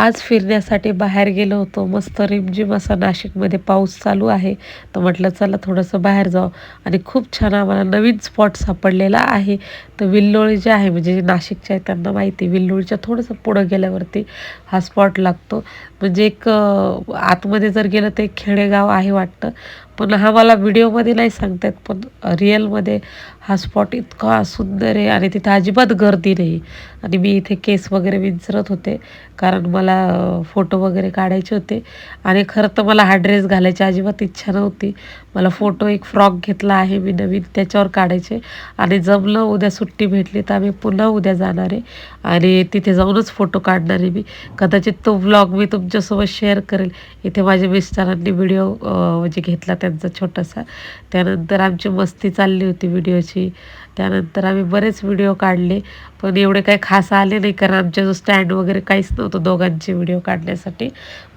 आज फिरण्यासाठी बाहेर गेलो होतो. मस्त रिमझिम असा नाशिकमध्ये पाऊस चालू आहे. तर म्हटलं चला थोडंसं बाहेर जाऊ आणि खूप छान आम्हाला नवीन स्पॉट सापडलेला आहे. तर विल्लोळी जे आहे म्हणजे जे नाशिकचे आहे त्यांना माहिती आहे. विल्लोळीच्या थोडंसं पुढं गेल्यावरती हा स्पॉट लागतो. म्हणजे एक आतमध्ये जर गेलं तर एक खेडेगाव आहे वाटतं. पण हा मला व्हिडिओमध्ये नाही सांगता येत, पण रिअलमध्ये हा स्पॉट इतका सुंदर आहे आणि तिथे अजिबात गर्दी नाही. आणि मी इथे केस वगैरे विंचरत होते कारण मला फोटो वगैरे काढायचे होते. आणि खरं तर मला हा ड्रेस घालायची अजिबात इच्छा नव्हती. मला फोटो एक फ्रॉक घेतला आहे मी नवीन, त्याच्यावर काढायचे. आणि जमलं उद्या सुट्टी भेटली तर आम्ही पुन्हा उद्या जाणार आहे आणि तिथे जाऊनच फोटो काढणार आहे मी. कदाचित तो व्लॉग मी तुमच्यासोबत शेअर करेल. इथे माझ्या मिस्टरांनी व्हिडिओ म्हणजे घेतला त्यांचा छोटासा. त्यानंतर आमची मस्ती चालली होती व्हिडिओची. त्यानंतर आम्ही बरेच व्हिडिओ काढले, पण एवढे काही खास आले नाही कारण आमच्या जो स्टँड वगैरे काहीच नव्हतं दोघांचे व्हिडिओ काढण्यासाठी.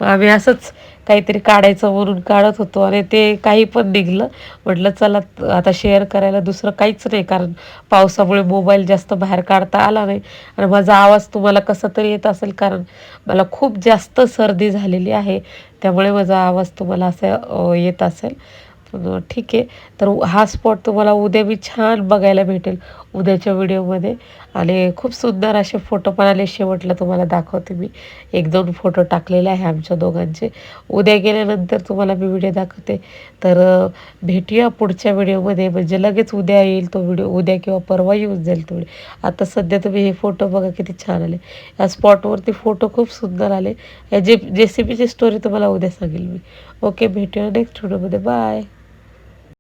मग आम्ही असंच काहीतरी काढायचं म्हणून काढत होतो आणि ते काही पण निघालं. म्हटलं चला आता शेअर करायला दुसरं काहीच नाही कारण पावसामुळे मोबाईल जास्त बाहेर काढता आला नाही. आणि माझा आवाज तुम्हाला कसा तरी येत असेल कारण मला खूप जास्त सर्दी झालेली आहे, त्यामुळे माझा आवाज तुम्हाला असा येत असेल. पण ठीक आहे. तर हा स्पॉट तुम्हाला उद्या मी छान बघायला भेटेल उद्याच्या व्हिडिओमध्ये. आणि खूप सुंदर असे फोटो पण आले. शेवटला तुम्हाला दाखवते मी. 1-2 फोटो टाकलेले आहे आमच्या दोघांचे. उद्या गेल्यानंतर तुम्हाला मी व्हिडिओ दाखवते. तर भेटूया पुढच्या व्हिडिओमध्ये. म्हणजे लगेच उद्या येईल तो व्हिडिओ, उद्या किंवा परवा येऊन जाईल तो व्हिडिओ. आता सध्या तुम्ही हे फोटो बघा किती छान आले. या स्पॉटवरती फोटो खूप सुंदर आले. या JCBची स्टोरी तुम्हाला उद्या सांगेल मी. ओके, भेटूया नेक्स्ट व्हिडिओमध्ये. बाय.